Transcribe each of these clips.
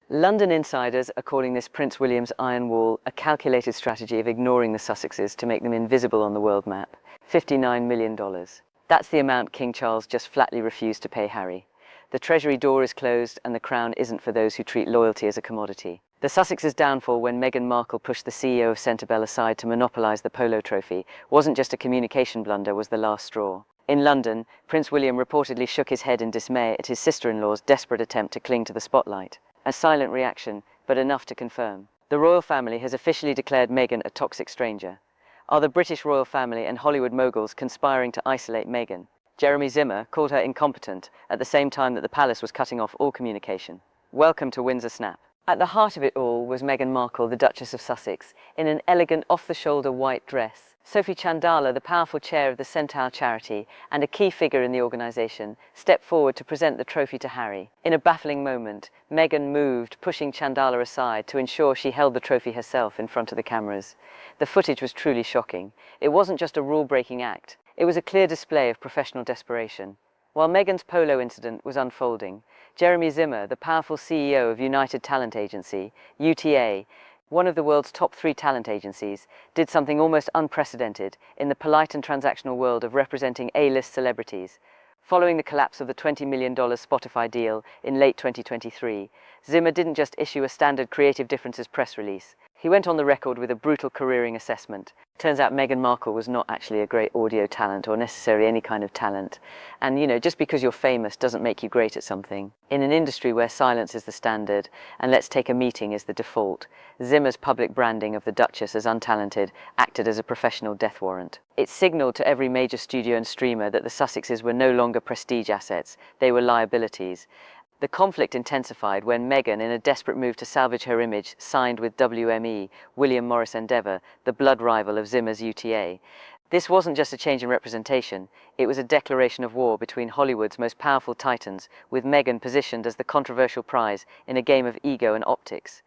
London insiders are calling this Prince William's Iron Wall a calculated strategy of ignoring the Sussexes to make them invisible on the world map. $59 million. That's the amount King Charles just flatly refused to pay Harry. The Treasury door is closed and the crown isn't for those who treat loyalty as a commodity. The Sussexes' downfall when Meghan Markle pushed the CEO of Centrebell aside to monopolise the polo trophy wasn't just a communication blunder, was the last straw. In London, Prince William reportedly shook his head in dismay at his sister-in-law's desperate attempt to cling to the spotlight. A silent reaction, but enough to confirm. The royal family has officially declared Meghan a toxic stranger. Are the British royal family and Hollywood moguls conspiring to isolate Meghan? Jeremy Zimmer called her incompetent at the same time that the palace was cutting off all communication. Welcome to Windsor Snap. At the heart of it all was Meghan Markle, the Duchess of Sussex, in an elegant off-the-shoulder white dress. Sophie Chandala, the powerful chair of the Centaur charity and a key figure in the organisation, stepped forward to present the trophy to Harry. In a baffling moment, Meghan moved, pushing Chandala aside to ensure she held the trophy herself in front of the cameras. The footage was truly shocking. It wasn't just a rule-breaking act. It was a clear display of professional desperation. While Meghan's polo incident was unfolding, Jeremy Zimmer, the powerful CEO of United Talent Agency, UTA, one of the world's top 3 talent agencies, did something almost unprecedented in the polite and transactional world of representing A-list celebrities. Following the collapse of the $20 million Spotify deal in late 2023, Zimmer didn't just issue a standard creative differences press release. He went on the record with a brutal careering assessment. Turns out Meghan Markle was not actually a great audio talent or necessarily any kind of talent. And just because you're famous doesn't make you great at something. In an industry where silence is the standard and let's take a meeting is the default, Zimmer's public branding of the Duchess as untalented acted as a professional death warrant. It signalled to every major studio and streamer that the Sussexes were no longer prestige assets, they were liabilities. The conflict intensified when Meghan, in a desperate move to salvage her image, signed with WME, William Morris Endeavour, the blood rival of Zimmer's UTA. This wasn't just a change in representation, it was a declaration of war between Hollywood's most powerful titans, with Meghan positioned as the controversial prize in a game of ego and optics.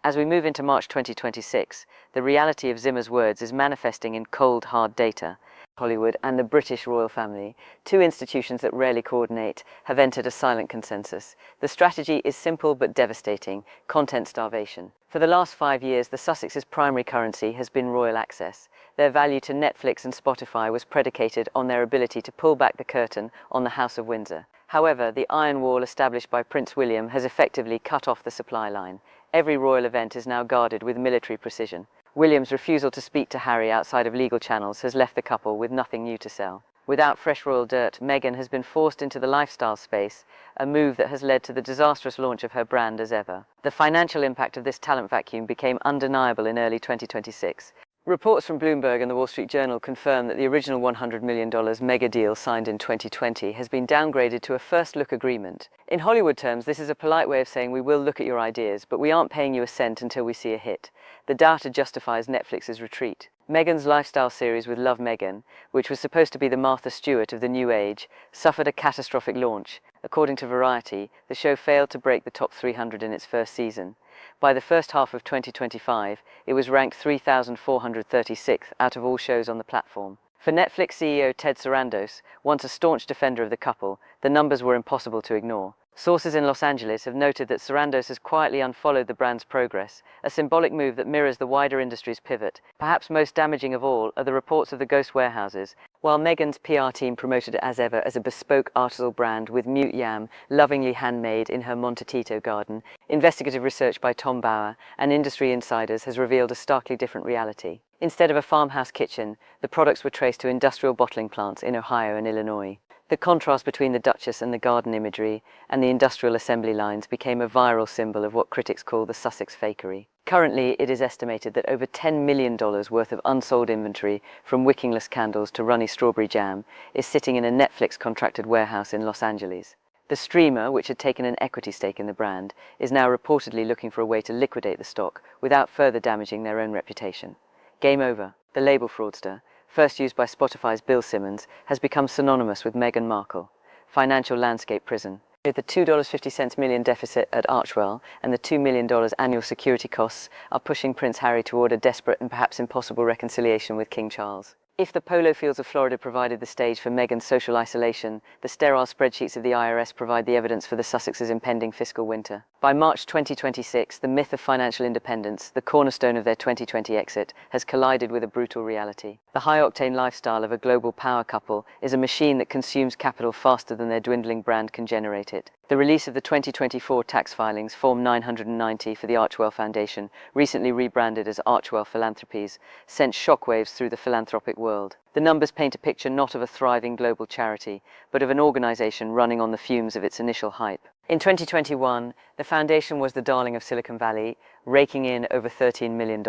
As we move into March 2026, the reality of Zimmer's words is manifesting in cold, hard data. Hollywood and the British royal family, 2 institutions that rarely coordinate, have entered a silent consensus. The strategy is simple but devastating: content starvation. For the last 5 years, the Sussexes' primary currency has been royal access. Their value to Netflix and Spotify was predicated on their ability to pull back the curtain on the House of Windsor. However, the iron wall established by Prince William has effectively cut off the supply line. Every royal event is now guarded with military precision. William's refusal to speak to Harry outside of legal channels has left the couple with nothing new to sell. Without fresh royal dirt, Meghan has been forced into the lifestyle space, a move that has led to the disastrous launch of her brand as ever. The financial impact of this talent vacuum became undeniable in early 2026. Reports from Bloomberg and the Wall Street Journal confirm that the original $100 million mega deal signed in 2020 has been downgraded to a first-look agreement. In Hollywood terms, this is a polite way of saying we will look at your ideas, but we aren't paying you a cent until we see a hit. The data justifies Netflix's retreat. Meghan's lifestyle series with Love Meghan, which was supposed to be the Martha Stewart of the new age, suffered a catastrophic launch. According to Variety, the show failed to break the top 300 in its first season. By the first half of 2025, it was ranked 3,436th out of all shows on the platform. For Netflix CEO Ted Sarandos, once a staunch defender of the couple, the numbers were impossible to ignore. Sources in Los Angeles have noted that Sarandos has quietly unfollowed the brand's progress, a symbolic move that mirrors the wider industry's pivot. Perhaps most damaging of all are the reports of the ghost warehouses. While Meghan's PR team promoted it as ever as a bespoke artisanal brand with mute yam lovingly handmade in her Montecito garden, investigative research by Tom Bauer and industry insiders has revealed a starkly different reality. Instead of a farmhouse kitchen, the products were traced to industrial bottling plants in Ohio and Illinois. The contrast between the Duchess and the garden imagery and the industrial assembly lines became a viral symbol of what critics call the Sussex fakery. Currently, it is estimated that over $10 million worth of unsold inventory, from wickingless candles to runny strawberry jam, is sitting in a Netflix-contracted warehouse in Los Angeles. The streamer, which had taken an equity stake in the brand, is now reportedly looking for a way to liquidate the stock without further damaging their own reputation. Game over. The label fraudster, first used by Spotify's Bill Simmons, has become synonymous with Meghan Markle. Financial landscape prison. The $2.50 million deficit at Archwell and the $2 million annual security costs are pushing Prince Harry toward a desperate and perhaps impossible reconciliation with King Charles. If the polo fields of Florida provided the stage for Meghan's social isolation, the sterile spreadsheets of the IRS provide the evidence for the Sussexes' impending fiscal winter. By March 2026, the myth of financial independence, the cornerstone of their 2020 exit, has collided with a brutal reality. The high-octane lifestyle of a global power couple is a machine that consumes capital faster than their dwindling brand can generate it. The release of the 2024 tax filings, Form 990 for the Archewell Foundation, recently rebranded as Archewell Philanthropies, sent shockwaves through the philanthropic world. The numbers paint a picture not of a thriving global charity, but of an organization running on the fumes of its initial hype. In 2021, the foundation was the darling of Silicon Valley, raking in over $13 million.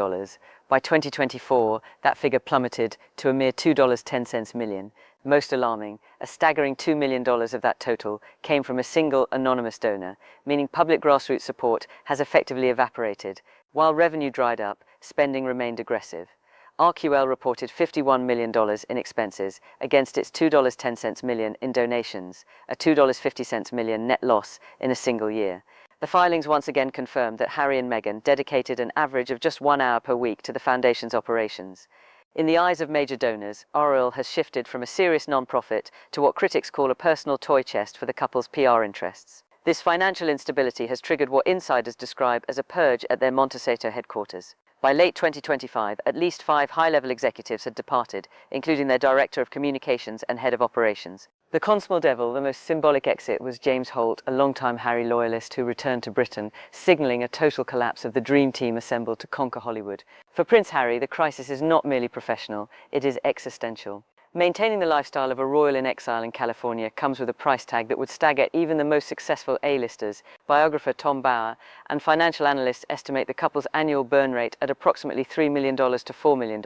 By 2024, that figure plummeted to a mere $2.10 million. Most alarming, a staggering $2 million of that total came from a single anonymous donor, meaning public grassroots support has effectively evaporated. While revenue dried up, spending remained aggressive. RQL reported $51 million in expenses against its $2.10 million in donations, a $2.50 million net loss in a single year. The filings once again confirmed that Harry and Meghan dedicated an average of just 1 hour per week to the foundation's operations. In the eyes of major donors, RQL has shifted from a serious non-profit to what critics call a personal toy chest for the couple's PR interests. This financial instability has triggered what insiders describe as a purge at their Montecito headquarters. By late 2025, at least 5 high-level executives had departed, including their director of communications and head of operations. The Consmall Devil, the most symbolic exit, was James Holt, a longtime Harry loyalist who returned to Britain, signalling a total collapse of the dream team assembled to conquer Hollywood. For Prince Harry, the crisis is not merely professional, it is existential. Maintaining the lifestyle of a royal in exile in California comes with a price tag that would stagger even the most successful A-listers. Biographer Tom Bauer and financial analysts estimate the couple's annual burn rate at approximately $3 million to $4 million.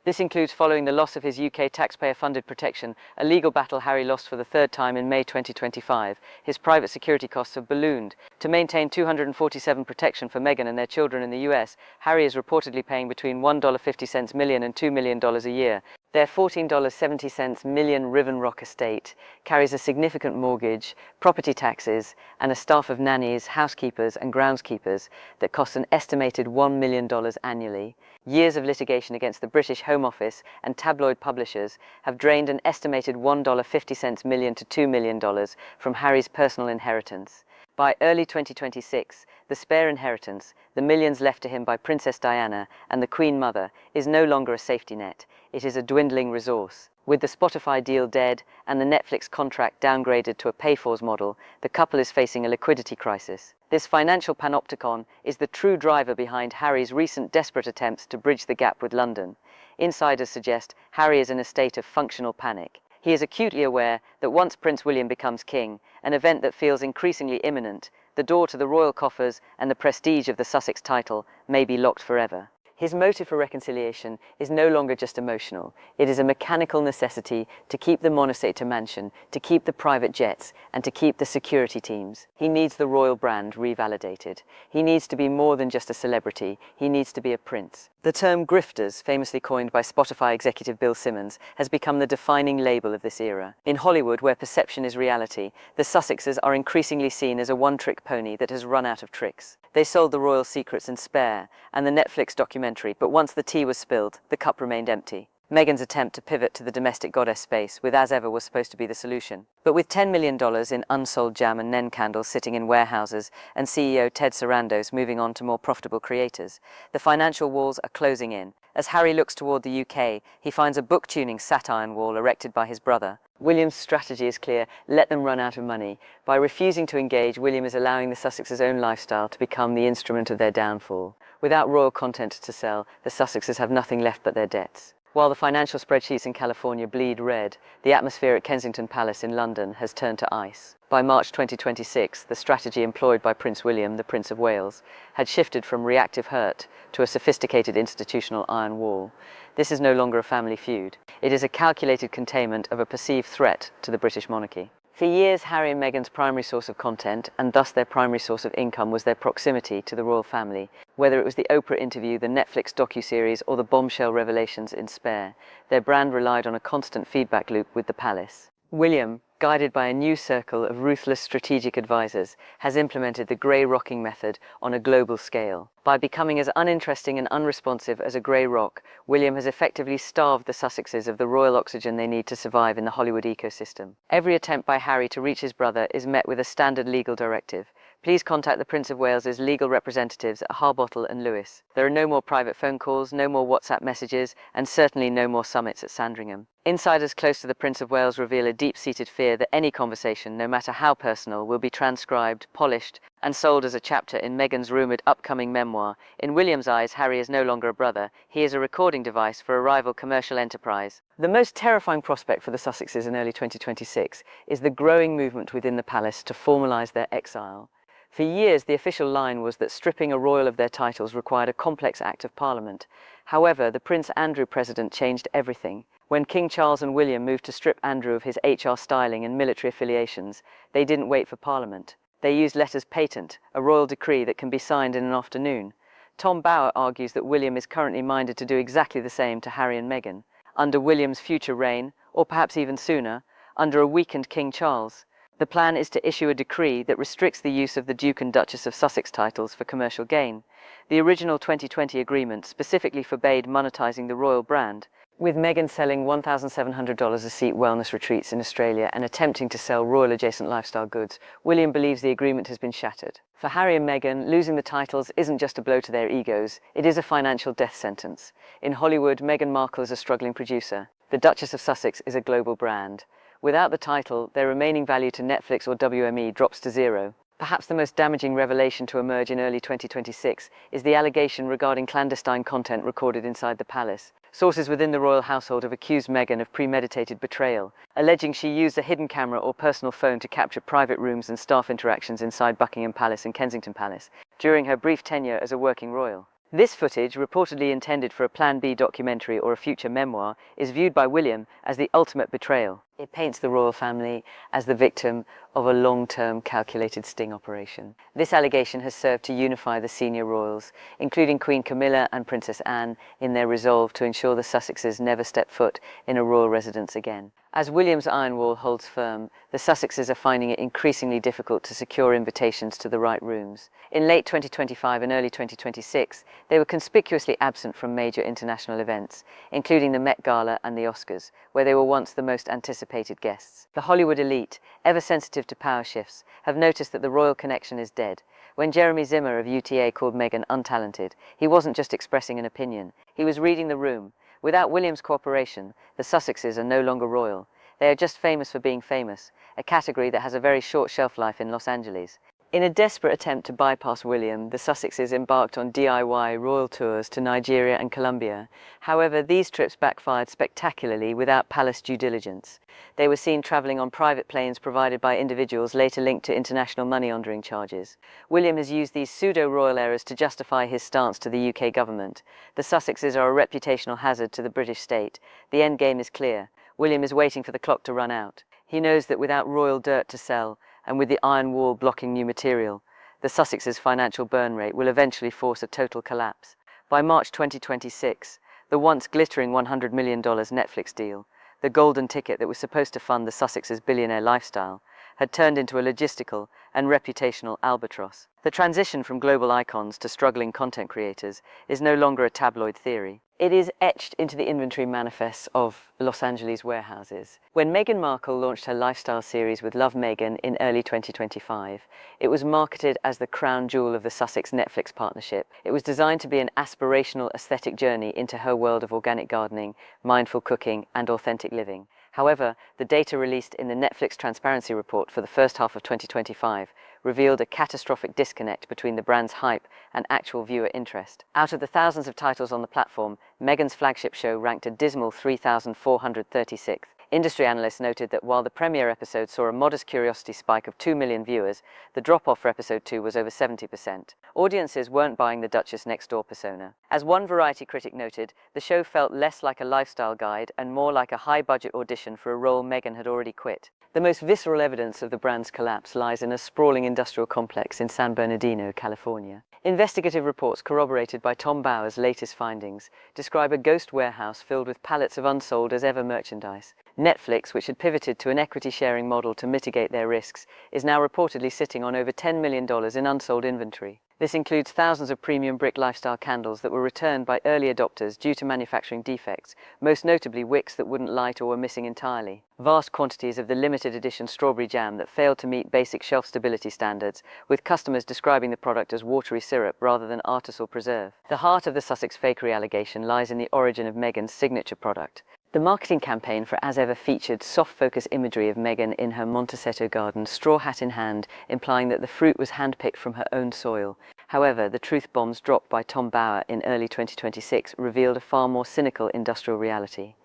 This includes following the loss of his UK taxpayer-funded protection, a legal battle Harry lost for the third time in May 2025. His private security costs have ballooned. To maintain $247 protection for Meghan and their children in the US, Harry is reportedly paying between $1.50 million and $2 million a year. Their $14.70 million Riven Rock estate carries a significant mortgage, property taxes, and a staff of nannies, housekeepers, and groundskeepers that costs an estimated $1 million annually. Years of litigation against the British Home Office and tabloid publishers have drained an estimated $1.50 million to $2 million from Harry's personal inheritance. By early 2026, the spare inheritance, the millions left to him by Princess Diana and the Queen Mother, is no longer a safety net. It is a dwindling resource. With the Spotify deal dead and the Netflix contract downgraded to a pay-fors model, the couple is facing a liquidity crisis. This financial panopticon is the true driver behind Harry's recent desperate attempts to bridge the gap with London. Insiders suggest Harry is in a state of functional panic. He is acutely aware that once Prince William becomes king, an event that feels increasingly imminent, the door to the royal coffers and the prestige of the Sussex title may be locked forever. His motive for reconciliation is no longer just emotional. It is a mechanical necessity to keep the Monarchy mansion, to keep the private jets, and to keep the security teams. He needs the royal brand revalidated. He needs to be more than just a celebrity. He needs to be a prince. The term grifters, famously coined by Spotify executive Bill Simmons, has become the defining label of this era. In Hollywood, where perception is reality, the Sussexes are increasingly seen as a one-trick pony that has run out of tricks. They sold the royal secrets in Spare and the Netflix documentary, but once the tea was spilled, the cup remained empty. Meghan's attempt to pivot to the domestic goddess space with As Ever was supposed to be the solution. But with $10 million in unsold jam and Nen candles sitting in warehouses and CEO Ted Sarandos moving on to more profitable creators, the financial walls are closing in. As Harry looks toward the UK, he finds a book-tuning sat-iron wall erected by his brother. William's strategy is clear: let them run out of money. By refusing to engage, William is allowing the Sussexes' own lifestyle to become the instrument of their downfall. Without royal content to sell, the Sussexes have nothing left but their debts. While the financial spreadsheets in California bleed red, the atmosphere at Kensington Palace in London has turned to ice. By March 2026, the strategy employed by Prince William, the Prince of Wales, had shifted from reactive hurt to a sophisticated institutional iron wall. This is no longer a family feud. It is a calculated containment of a perceived threat to the British monarchy. For years, Harry and Meghan's primary source of content, and thus their primary source of income, was their proximity to the royal family. Whether it was the Oprah interview, the Netflix docuseries, or the bombshell revelations in Spare, their brand relied on a constant feedback loop with the palace. William, guided by a new circle of ruthless strategic advisors, has implemented the grey rocking method on a global scale. By becoming as uninteresting and unresponsive as a grey rock, William has effectively starved the Sussexes of the royal oxygen they need to survive in the Hollywood ecosystem. Every attempt by Harry to reach his brother is met with a standard legal directive: Please contact the Prince of Wales's legal representatives at Harbottle and Lewis. There are no more private phone calls, no more WhatsApp messages, and certainly no more summits at Sandringham. Insiders close to the Prince of Wales reveal a deep-seated fear that any conversation, no matter how personal, will be transcribed, polished, and sold as a chapter in Meghan's rumoured upcoming memoir. In William's eyes, Harry is no longer a brother. He is a recording device for a rival commercial enterprise. The most terrifying prospect for the Sussexes in early 2026 is the growing movement within the palace to formalise their exile. For years, the official line was that stripping a royal of their titles required a complex act of parliament. However, the Prince Andrew precedent changed everything. When King Charles and William moved to strip Andrew of his HR styling and military affiliations, they didn't wait for Parliament. They used letters patent, a royal decree that can be signed in an afternoon. Tom Bower argues that William is currently minded to do exactly the same to Harry and Meghan, under William's future reign, or perhaps even sooner, under a weakened King Charles. The plan is to issue a decree that restricts the use of the Duke and Duchess of Sussex titles for commercial gain. The original 2020 agreement specifically forbade monetizing the royal brand, with Meghan selling $1,700 a seat wellness retreats in Australia and attempting to sell royal-adjacent lifestyle goods. William believes the agreement has been shattered. For Harry and Meghan, losing the titles isn't just a blow to their egos, it is a financial death sentence. In Hollywood, Meghan Markle is a struggling producer. The Duchess of Sussex is a global brand. Without the title, their remaining value to Netflix or WME drops to zero. Perhaps the most damaging revelation to emerge in early 2026 is the allegation regarding clandestine content recorded inside the palace. Sources within the royal household have accused Meghan of premeditated betrayal, alleging she used a hidden camera or personal phone to capture private rooms and staff interactions inside Buckingham Palace and Kensington Palace during her brief tenure as a working royal. This footage, reportedly intended for a Plan B documentary or a future memoir, is viewed by William as the ultimate betrayal. It paints the royal family as the victim of a long-term calculated sting operation. This allegation has served to unify the senior royals, including Queen Camilla and Princess Anne, in their resolve to ensure the Sussexes never step foot in a royal residence again. As William's iron wall holds firm, the Sussexes are finding it increasingly difficult to secure invitations to the right rooms. In late 2025 and early 2026, they were conspicuously absent from major international events, including the Met Gala and the Oscars, where they were once the most anticipated guests. The Hollywood elite, ever sensitive to power shifts, have noticed that the royal connection is dead. When Jeremy Zimmer of UTA called Meghan untalented, he wasn't just expressing an opinion, he was reading the room. Without William's cooperation, the Sussexes are no longer royal. They are just famous for being famous, a category that has a very short shelf life in Los Angeles. In a desperate attempt to bypass William, the Sussexes embarked on DIY royal tours to Nigeria and Colombia. However, these trips backfired spectacularly without palace due diligence. They were seen travelling on private planes provided by individuals later linked to international money laundering charges. William has used these pseudo-royal errors to justify his stance to the UK government. The Sussexes are a reputational hazard to the British state. The end game is clear. William is waiting for the clock to run out. He knows that without royal dirt to sell, and with the iron wall blocking new material, the Sussexes' financial burn rate will eventually force a total collapse. By March 2026, the once glittering $100 million Netflix deal, the golden ticket that was supposed to fund the Sussexes' billionaire lifestyle, had turned into a logistical and reputational albatross. The transition from global icons to struggling content creators is no longer a tabloid theory. It is etched into the inventory manifests of Los Angeles warehouses. When Meghan Markle launched her lifestyle series with Love Meghan in early 2025, it was marketed as the crown jewel of the Sussex Netflix partnership. It was designed to be an aspirational aesthetic journey into her world of organic gardening, mindful cooking, and authentic living. However, the data released in the Netflix Transparency Report for the first half of 2025 revealed a catastrophic disconnect between the brand's hype and actual viewer interest. Out of the thousands of titles on the platform, Meghan's flagship show ranked a dismal 3,436th. Industry analysts noted that while the premiere episode saw a modest curiosity spike of 2 million viewers, the drop-off for episode 2 was over 70%. Audiences weren't buying the Duchess Next Door persona. As one Variety critic noted, the show felt less like a lifestyle guide and more like a high-budget audition for a role Meghan had already quit. The most visceral evidence of the brand's collapse lies in a sprawling industrial complex in San Bernardino, California. Investigative reports corroborated by Tom Bower's latest findings describe a ghost warehouse filled with pallets of unsold as ever merchandise. Netflix, which had pivoted to an equity-sharing model to mitigate their risks, is now reportedly sitting on over $10 million in unsold inventory. This includes thousands of premium brick lifestyle candles that were returned by early adopters due to manufacturing defects, most notably wicks that wouldn't light or were missing entirely. Vast quantities of the limited edition strawberry jam that failed to meet basic shelf stability standards, with customers describing the product as watery syrup rather than artisanal preserve. The heart of the Sussex fakery allegation lies in the origin of Meghan's signature product. The marketing campaign for As Ever featured soft-focus imagery of Meghan in her Montecito garden, straw hat in hand, implying that the fruit was hand-picked from her own soil. However, the truth bombs dropped by Tom Bower in early 2026 revealed a far more cynical industrial reality.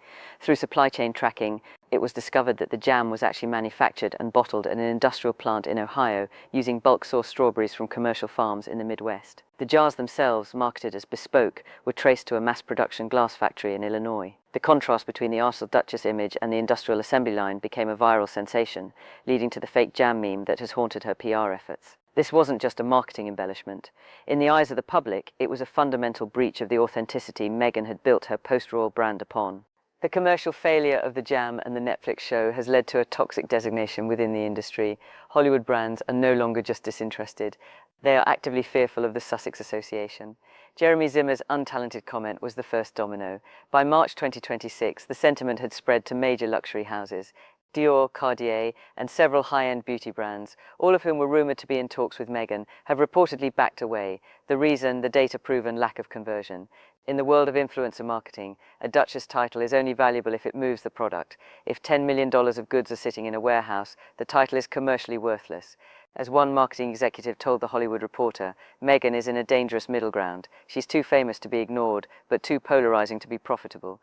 Through supply chain tracking, it was discovered that the jam was actually manufactured and bottled at an industrial plant in Ohio using bulk-sourced strawberries from commercial farms in the Midwest. The jars themselves, marketed as bespoke, were traced to a mass-production glass factory in Illinois. The contrast between the Arsenal Duchess image and the industrial assembly line became a viral sensation, leading to the fake jam meme that has haunted her PR efforts. This wasn't just a marketing embellishment. In the eyes of the public, it was a fundamental breach of the authenticity Meghan had built her post-royal brand upon. The commercial failure of the jam and the Netflix show has led to a toxic designation within the industry. Hollywood brands are no longer just disinterested. They are actively fearful of the Sussex Association. Jeremy Zimmer's untalented comment was the first domino. By March 2026, the sentiment had spread to major luxury houses. Dior, Cartier, and several high-end beauty brands, all of whom were rumoured to be in talks with Meghan, have reportedly backed away. The reason, the data-proven lack of conversion. In the world of influencer marketing, a Duchess title is only valuable if it moves the product. If $10 million of goods are sitting in a warehouse, the title is commercially worthless. As one marketing executive told The Hollywood Reporter, Meghan is in a dangerous middle ground. She's too famous to be ignored, but too polarizing to be profitable.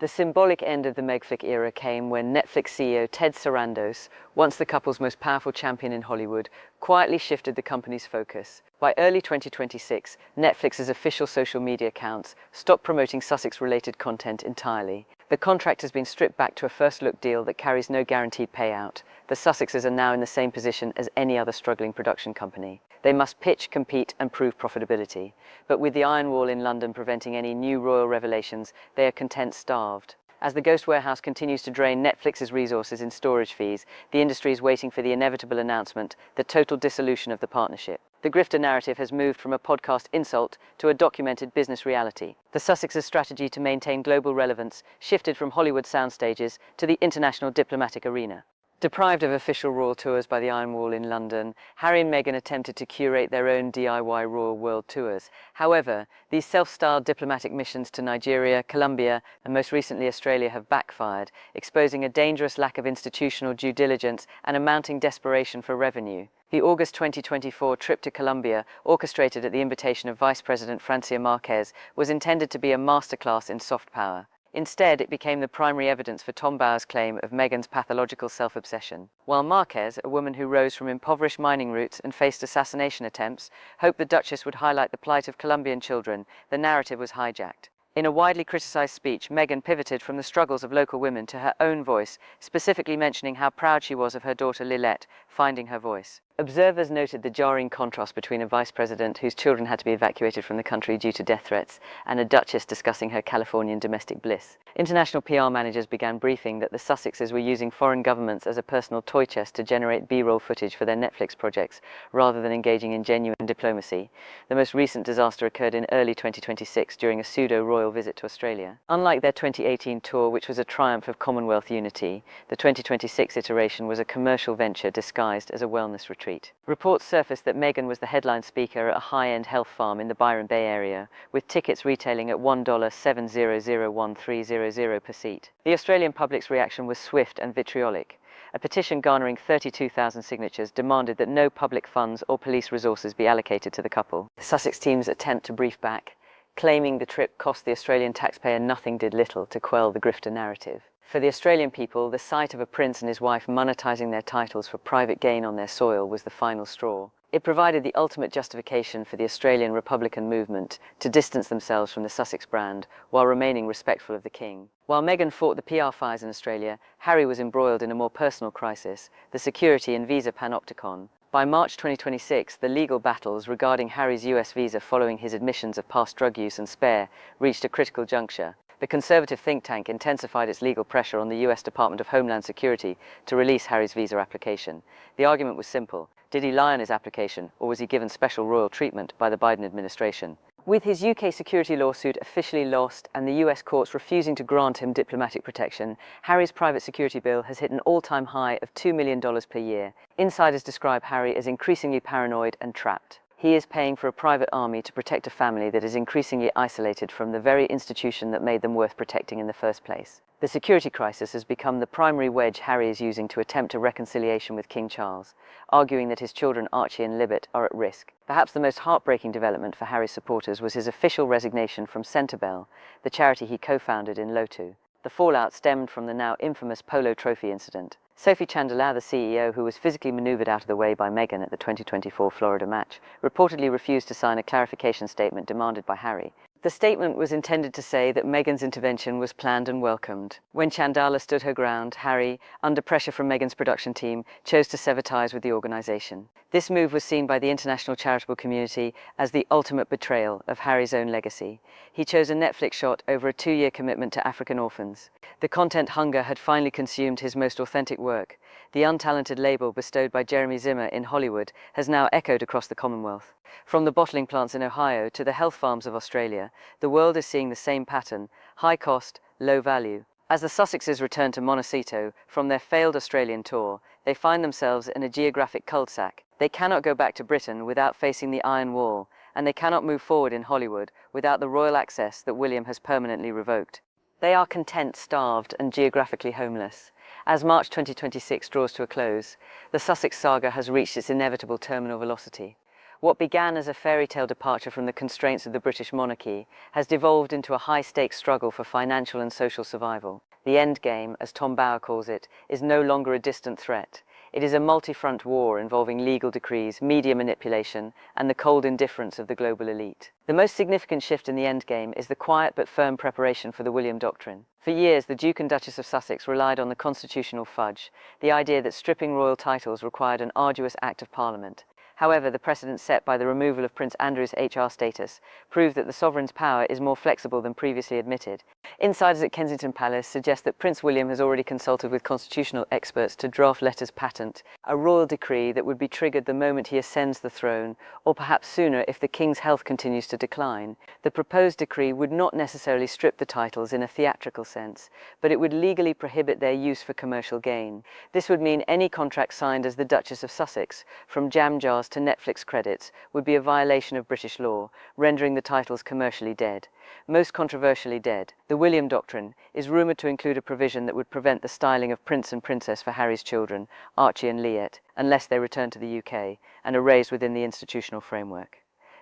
The symbolic end of the Megflick era came when Netflix CEO Ted Sarandos, once the couple's most powerful champion in Hollywood, quietly shifted the company's focus. By early 2026, Netflix's official social media accounts stopped promoting Sussex-related content entirely. The contract has been stripped back to a first-look deal that carries no guaranteed payout. The Sussexes are now in the same position as any other struggling production company. They must pitch, compete, and prove profitability. But with the Iron Wall in London preventing any new royal revelations, they are content starved. As the ghost warehouse continues to drain Netflix's resources in storage fees, the industry is waiting for the inevitable announcement, the total dissolution of the partnership. The grifter narrative has moved from a podcast insult to a documented business reality. The Sussexes' strategy to maintain global relevance shifted from Hollywood soundstages to the international diplomatic arena. Deprived of official royal tours by the Iron Wall in London, Harry and Meghan attempted to curate their own DIY royal world tours. However, these self-styled diplomatic missions to Nigeria, Colombia, and most recently Australia have backfired, exposing a dangerous lack of institutional due diligence and a mounting desperation for revenue. The August 2024 trip to Colombia, orchestrated at the invitation of Vice President Francia Marquez, was intended to be a masterclass in soft power. Instead, it became the primary evidence for Tom Bower's claim of Meghan's pathological self-obsession. While Marquez, a woman who rose from impoverished mining roots and faced assassination attempts, hoped the Duchess would highlight the plight of Colombian children, the narrative was hijacked. In a widely criticised speech, Meghan pivoted from the struggles of local women to her own voice, specifically mentioning how proud she was of her daughter Lilette, finding her voice. Observers noted the jarring contrast between a vice president whose children had to be evacuated from the country due to death threats and a duchess discussing her Californian domestic bliss. International PR managers began briefing that the Sussexes were using foreign governments as a personal toy chest to generate B-roll footage for their Netflix projects, rather than engaging in genuine diplomacy. The most recent disaster occurred in early 2026 during a pseudo-royal visit to Australia. Unlike their 2018 tour, which was a triumph of Commonwealth unity, the 2026 iteration was a commercial venture disguised as a wellness retreat. Reports surfaced that Meghan was the headline speaker at a high-end health farm in the Byron Bay area, with tickets retailing at $1.7001300 per seat. The Australian public's reaction was swift and vitriolic. A petition garnering 32,000 signatures demanded that no public funds or police resources be allocated to the couple. The Sussex team's attempt to brief back, claiming the trip cost the Australian taxpayer nothing did little to quell the grifter narrative. For the Australian people, the sight of a prince and his wife monetizing their titles for private gain on their soil was the final straw. It provided the ultimate justification for the Australian Republican movement to distance themselves from the Sussex brand while remaining respectful of the king. While Meghan fought the PR fires in Australia, Harry was embroiled in a more personal crisis, the security and visa panopticon. By March 2026, the legal battles regarding Harry's US visa following his admissions of past drug use and spare reached a critical juncture. The conservative think tank intensified its legal pressure on the US Department of Homeland Security to release Harry's visa application. The argument was simple. Did he lie on his application, or was he given special royal treatment by the Biden administration? With his UK security lawsuit officially lost and the US courts refusing to grant him diplomatic protection, Harry's private security bill has hit an all-time high of $2 million per year. Insiders describe Harry as increasingly paranoid and trapped. He is paying for a private army to protect a family that is increasingly isolated from the very institution that made them worth protecting in the first place. The security crisis has become the primary wedge Harry is using to attempt a reconciliation with King Charles, arguing that his children Archie and Libet are at risk. Perhaps the most heartbreaking development for Harry's supporters was his official resignation from Centrebell, the charity he co-founded in Lotu. The fallout stemmed from the now infamous Polo Trophy incident. Sophie Chandelar, the CEO, who was physically maneuvered out of the way by Meghan at the 2024 Florida match, reportedly refused to sign a clarification statement demanded by Harry. The statement was intended to say that Meghan's intervention was planned and welcomed. When Chandala stood her ground, Harry, under pressure from Meghan's production team, chose to sever ties with the organisation. This move was seen by the international charitable community as the ultimate betrayal of Harry's own legacy. He chose a Netflix shot over a 2-year commitment to African orphans. The content hunger had finally consumed his most authentic work. The untalented label bestowed by Jeremy Zimmer in Hollywood has now echoed across the Commonwealth. From the bottling plants in Ohio to the health farms of Australia, the world is seeing the same pattern: high cost, low value. As the Sussexes return to Montecito from their failed Australian tour, they find themselves in a geographic cul-de-sac. They cannot go back to Britain without facing the Iron Wall, and they cannot move forward in Hollywood without the royal access that William has permanently revoked. They are content, starved, and geographically homeless. As March 2026 draws to a close, the Sussex saga has reached its inevitable terminal velocity. What began as a fairy tale departure from the constraints of the British monarchy has devolved into a high-stakes struggle for financial and social survival. The end game, as Tom Bower calls it, is no longer a distant threat. It is a multi-front war involving legal decrees, media manipulation, and the cold indifference of the global elite. The most significant shift in the endgame is the quiet but firm preparation for the William Doctrine. For years, the Duke and Duchess of Sussex relied on the constitutional fudge, the idea that stripping royal titles required an arduous act of Parliament. However, the precedent set by the removal of Prince Andrew's HR status proved that the sovereign's power is more flexible than previously admitted. Insiders at Kensington Palace suggest that Prince William has already consulted with constitutional experts to draft letters patent, a royal decree that would be triggered the moment he ascends the throne, or perhaps sooner if the king's health continues to decline. The proposed decree would not necessarily strip the titles in a theatrical sense, but it would legally prohibit their use for commercial gain. This would mean any contract signed as the Duchess of Sussex, from jam jars to Netflix credits, would be a violation of British law, rendering the titles commercially dead. Most controversially dead, the William Doctrine is rumoured to include a provision that would prevent the styling of prince and princess for Harry's children, Archie and Liet, unless they return to the UK and are raised within the institutional framework.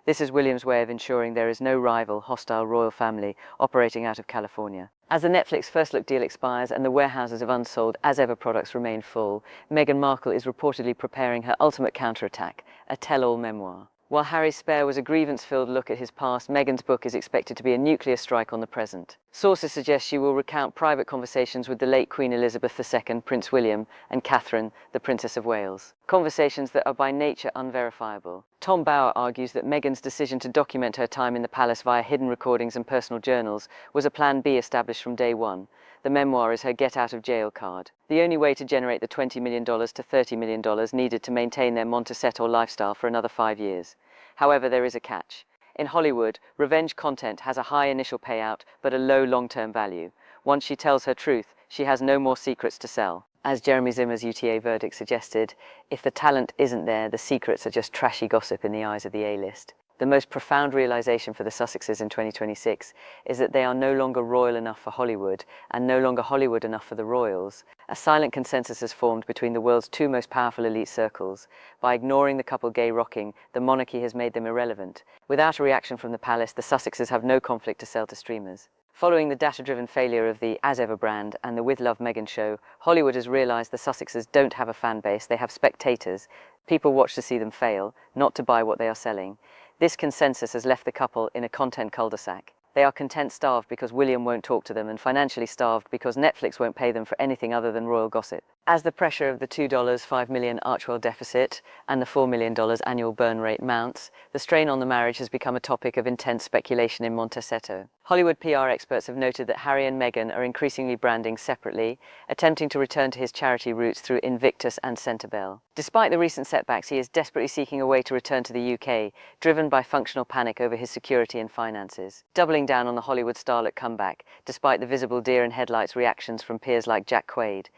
This is William's way of ensuring there is no rival, hostile royal family operating out of California. As the Netflix First Look deal expires and the warehouses of unsold As Ever products remain full, Meghan Markle is reportedly preparing her ultimate counterattack, a tell-all memoir. While Harry's Spare was a grievance-filled look at his past, Meghan's book is expected to be a nuclear strike on the present. Sources suggest she will recount private conversations with the late Queen Elizabeth II, Prince William, and Catherine, the Princess of Wales. Conversations that are by nature unverifiable. Tom Bower argues that Meghan's decision to document her time in the palace via hidden recordings and personal journals was a plan B established from day one. The memoir is her get-out-of-jail card. The only way to generate the $20 million to $30 million needed to maintain their Montecito lifestyle for another 5 years. However, there is a catch. In Hollywood, revenge content has a high initial payout, but a low long-term value. Once she tells her truth, she has no more secrets to sell. As Jeremy Zimmer's UTA verdict suggested, if the talent isn't there, the secrets are just trashy gossip in the eyes of the A-list. The most profound realization for the Sussexes in 2026 is that they are no longer royal enough for Hollywood and no longer Hollywood enough for the royals. A silent consensus has formed between the world's 2 most powerful elite circles. By ignoring the couple gay rocking, the monarchy has made them irrelevant. Without a reaction from the palace, the Sussexes have no conflict to sell to streamers. Following the data-driven failure of the As Ever brand and the With Love Meghan show, Hollywood has realized the Sussexes don't have a fan base, they have spectators. People watch to see them fail, not to buy what they are selling. This consensus has left the couple in a content cul-de-sac. They are content starved because William won't talk to them, and financially starved because Netflix won't pay them for anything other than royal gossip. As the pressure of the $5 million Archwell deficit and the $4 million annual burn rate mounts, the strain on the marriage has become a topic of intense speculation in Montecito. Hollywood PR experts have noted that Harry and Meghan are increasingly branding separately, attempting to return to his charity roots through Invictus and Centerbell. Despite the recent setbacks, he is desperately seeking a way to return to the UK, driven by functional panic over his security and finances. Doubling down on the Hollywood starlet comeback, despite the visible deer-in-headlights reactions from peers like Jack Quaid.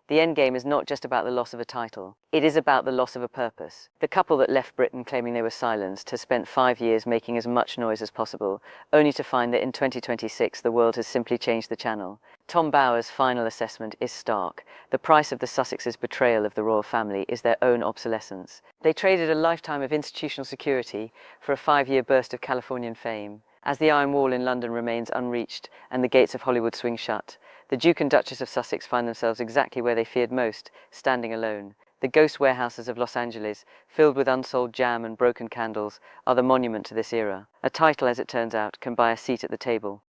The endgame is not just about the loss of a title, it is about the loss of a purpose. The couple that left Britain claiming they were silenced has spent 5 years making as much noise as possible, only to find that in 2026 the world has simply changed the channel. Tom Bower's final assessment is stark. The price of the Sussexes' betrayal of the royal family is their own obsolescence. They traded a lifetime of institutional security for a 5-year burst of Californian fame. As the Iron Wall in London remains unreached and the gates of Hollywood swing shut, the Duke and Duchess of Sussex find themselves exactly where they feared most, standing alone. The ghost warehouses of Los Angeles, filled with unsold jam and broken candles, are the monument to this era. A title, as it turns out, can buy a seat at the table.